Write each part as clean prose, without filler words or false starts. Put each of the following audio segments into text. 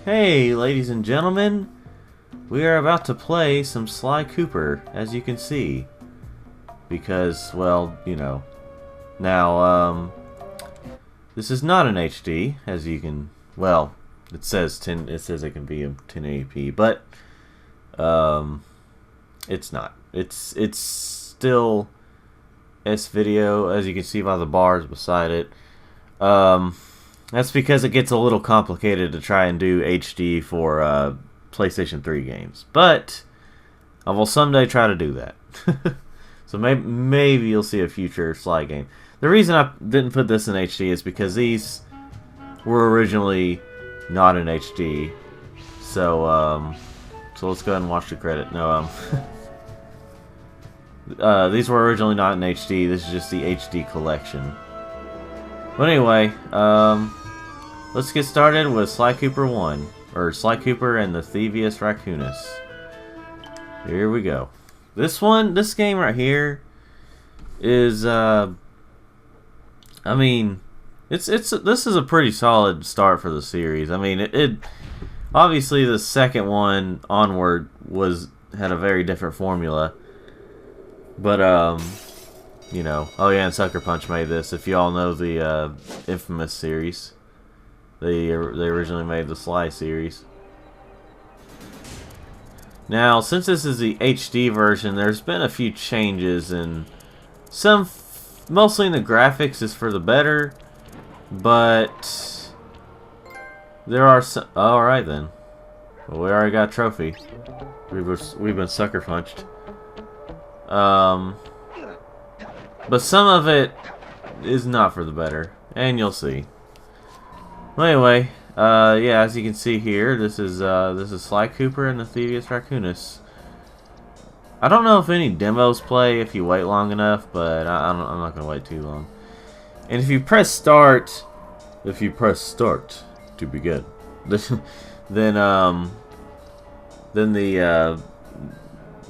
Hey, ladies and gentlemen, we are about to play some Sly Cooper, as you can see. Because, well, you know. Now, this is not an HD, as you can, well, it says it can be a 1080p, but, it's not. It's still S-video, as you can see by the bars beside it. That's because it gets a little complicated to try and do HD for PlayStation 3 games. But I will someday try to do that. So maybe you'll see a future Sly game. The reason I didn't put this in HD is because these were originally not in HD. So let's go ahead and watch the credit. No, these were originally not in HD. This is just the HD collection. But anyway, let's get started with Sly Cooper 1, or Sly Cooper and the Thievius Raccoonus. Here we go. This game right here is, I mean, this is a pretty solid start for the series. I mean, it obviously the second one onward had a very different formula, but you know, oh yeah, and Sucker Punch made this. If you all know the Infamous series, they originally made the Sly series. Now, since this is the HD version, there's been a few changes, and mostly in the graphics is for the better, but there are some. All right then, well, we already got a trophy. We've been Sucker Punched. But some of it is not for the better, and you'll see. Well, anyway, yeah, as you can see here, this is Sly Cooper and the Thievius Raccoonus. I don't know if any demos play if you wait long enough, but I'm not gonna wait too long. And if you press start to begin, then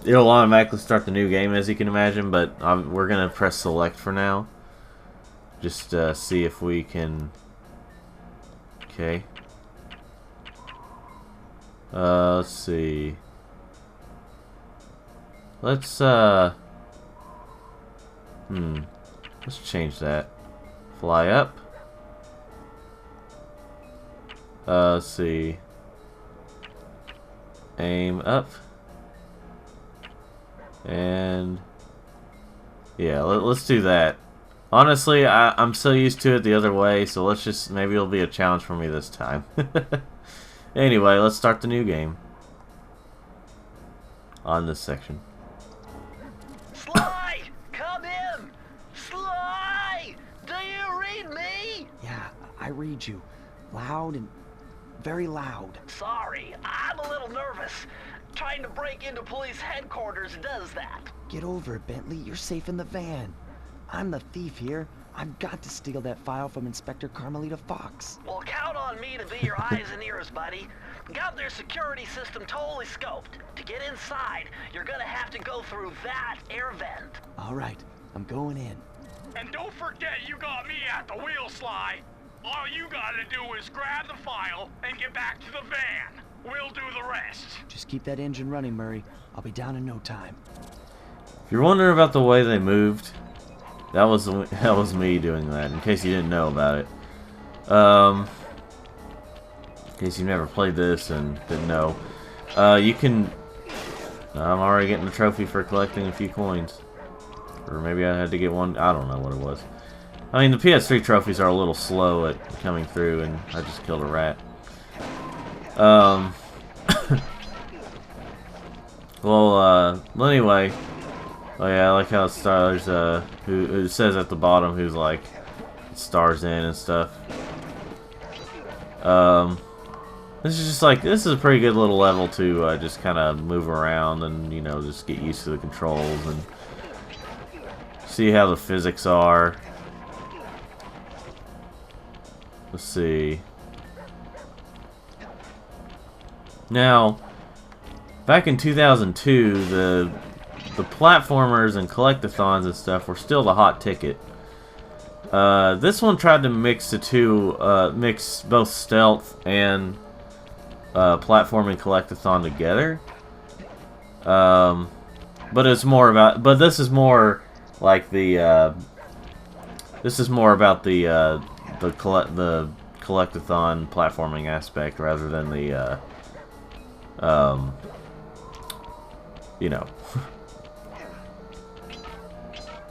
it'll automatically start the new game, as you can imagine, but we're going to press select for now. Just see if we can... Okay. Let's see. Let's change that. Fly up. Let's see. Aim up. And yeah, let's do that. Honestly, I'm so used to it the other way, so let's just, maybe it'll be a challenge for me this time. Anyway, let's start the new game on this section. Sly, come in. Sly, do you read me? Yeah, I read you. Loud and very loud. Sorry, I'm a little nervous. Trying to break into police headquarters does that. Get over it, Bentley. You're safe in the van. I'm the thief here. I've got to steal that file from Inspector Carmelita Fox. Well, count on me to be your eyes and ears, buddy. Got their security system totally scoped. To get inside, you're gonna have to go through that air vent. All right, I'm going in. And don't forget you got me at the wheel, Sly. All you gotta do is grab the file and get back to the van. We'll do the rest. Just keep that engine running, Murray. I'll be down in no time. If you're wondering about the way they moved, that was me doing that, in case you didn't know about it. In case you never played this and didn't know. You can... I'm already getting a trophy for collecting a few coins. Or maybe I had to get one, I don't know what it was. I mean, the PS3 trophies are a little slow at coming through, and I just killed a rat. Well, anyway, oh yeah, I like how it stars, who it says at the bottom who's like, it stars in and stuff. This is just like, this is a pretty good little level to, just kind of move around and, you know, just get used to the controls and see how the physics are. Let's see. Now, back in 2002, the platformers and collectathons and stuff were still the hot ticket. This one tried to mix the two, mix both stealth and platforming collectathon together. But it's more about. But this is more like the. This is more about the collectathon platforming aspect rather than the. You know.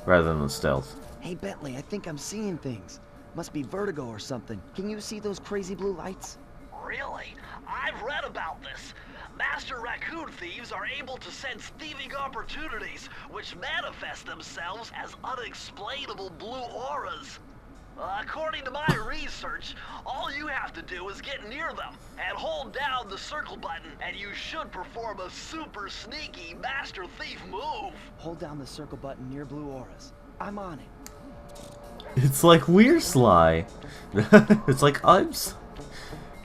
Rather than the stealth. Hey, Bentley, I think I'm seeing things. Must be vertigo or something. Can you see those crazy blue lights? Really? I've read about this. Master raccoon thieves are able to sense thieving opportunities, which manifest themselves as unexplainable blue auras. According to my research, all you have to do is get near them and hold down the circle button, and you should perform a super sneaky master thief move. Hold down the circle button near blue auras. I'm on it. It's like we're Sly. It's like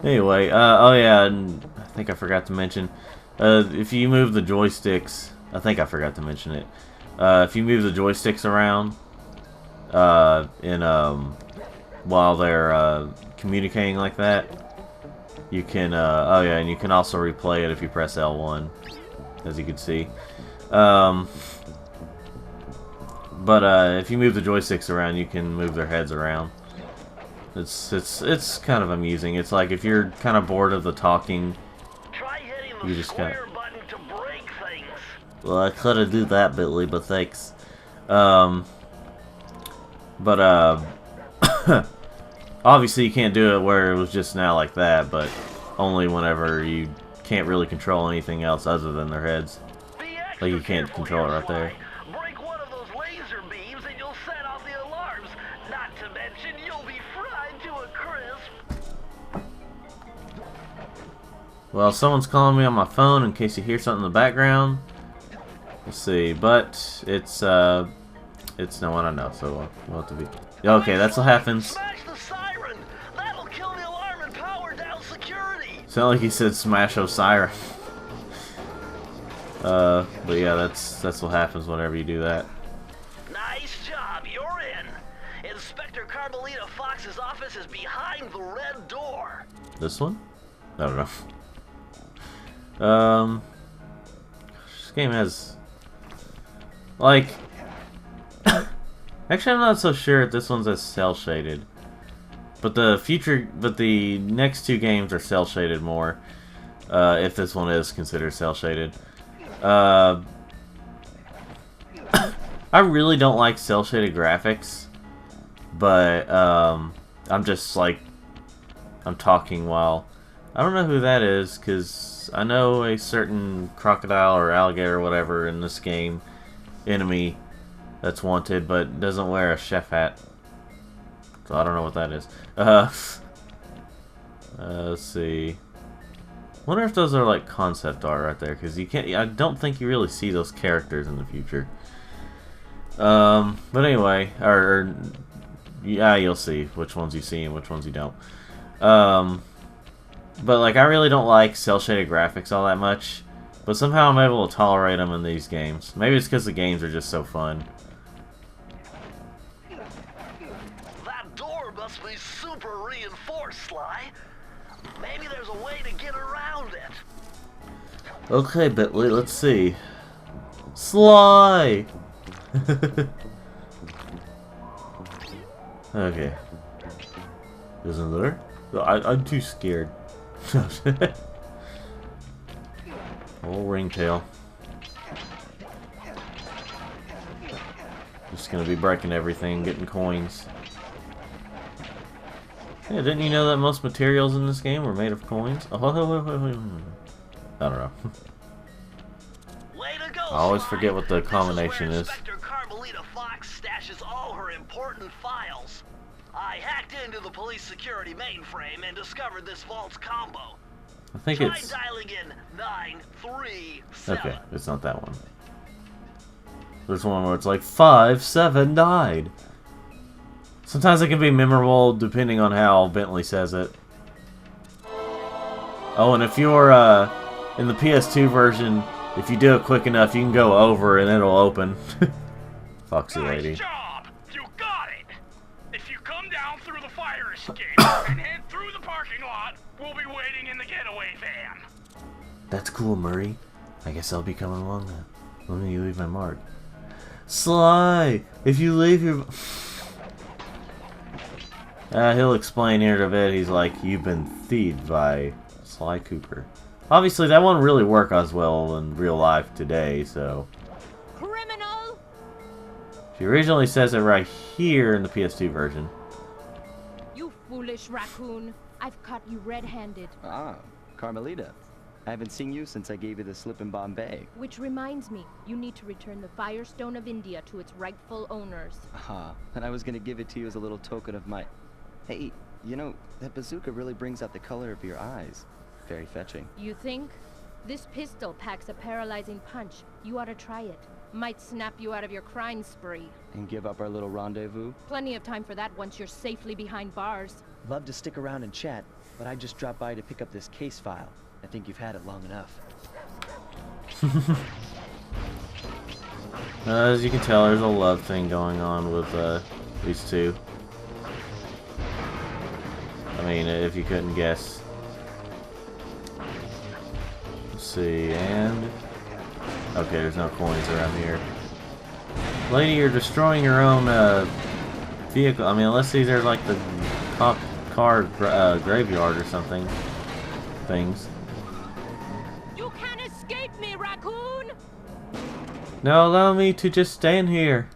Anyway, oh yeah, and I think I forgot to mention, if you move the joysticks, I think I forgot to mention it. If you move the joysticks around, while they're communicating like that, you can, oh yeah, and you can also replay it if you press L1, as you can see. But if you move the joysticks around, you can move their heads around. It's kind of amusing. It's like if you're kind of bored of the talking, Try hitting the you just kind square button to break things. Well, I could have do that, Billy, but thanks. Obviously you can't do it where it was just now like that, but only whenever you can't really control anything else other than their heads. Like you can't control it right there. Break one of those laser beams and you'll set off the alarms. Not to mention you'll be fried to a crisp. Well, someone's calling me on my phone in case you hear something in the background. Let's see, but it's no one I know, so we'll have to be. Okay, that's what happens. Smash the siren. That'll kill the alarm and power down security. Sound like he said smash Osiris. But yeah, that's what happens whenever you do that. Nice job, you're in. Inspector Carmelita Fox's office is behind the red door. This one? I don't know. This game has like. Actually, I'm not so sure if this one's as cell shaded, but the next two games are cell shaded more. If this one is considered cell shaded. I really don't like cell shaded graphics, but I'm just like I'm talking while I don't know who that is, because I know a certain crocodile or alligator or whatever in this game enemy that's wanted, but doesn't wear a chef hat, so I don't know what that is. Let's see. Wonder if those are like concept art right there, because you can't. I don't think you really see those characters in the future. But anyway, yeah, you'll see which ones you see and which ones you don't. But like, I really don't like cel shaded graphics all that much, but somehow I'm able to tolerate them in these games. Maybe it's because the games are just so fun. That door must be super reinforced, Sly. Maybe there's a way to get around it. Okay, Bentley, let's see. Sly! Okay. Isn't there? I'm too scared. Old ringtail. Just gonna be breaking everything, getting coins. Yeah, didn't you know that most materials in this game were made of coins? Oh, I don't know. Way to go, I always Sly. forget what the combination This is. Inspector Carmelita Fox stashes all her important files. I hacked into the police security mainframe and discovered this vault's combo. I think Try it's... dialing in 937. Okay, it's not that one. There's one where it's like 579. Sometimes it can be memorable depending on how Bentley says it. Oh, and if you're in the PS2 version, if you do it quick enough, you can go over and it'll open. Foxy lady. Nice job! You got it! If you come down through the fire escape and head through the parking lot. We'll be waiting in the getaway van. That's cool, Murray. I guess I'll be coming along then. Let me leave my mark. Sly, if you leave your... he'll explain here in a bit. He's like, you've been thieved by Sly Cooper. Obviously, that won't really work as well in real life today, so... Criminal! She originally says it right here in the PS2 version. You foolish raccoon. I've caught you red-handed. Ah, Carmelita. I haven't seen you since I gave you the slip in Bombay. Which reminds me, you need to return the Firestone of India to its rightful owners. Ah, and I was gonna give it to you as a little token of my... Hey, you know, that bazooka really brings out the color of your eyes. Very fetching. You think? This pistol packs a paralyzing punch. You ought to try it. Might snap you out of your crime spree. And give up our little rendezvous? Plenty of time for that once you're safely behind bars. Love to stick around and chat, but I just dropped by to pick up this case file. I think you've had it long enough. As you can tell, there's a love thing going on with these two. I mean, if you couldn't guess. Let's see, and... Okay, there's no coins around here. Lady, you're destroying your own vehicle. I mean, unless these are like the cop car graveyard or something. Things. You can't escape me, raccoon! Now allow me to just stand here.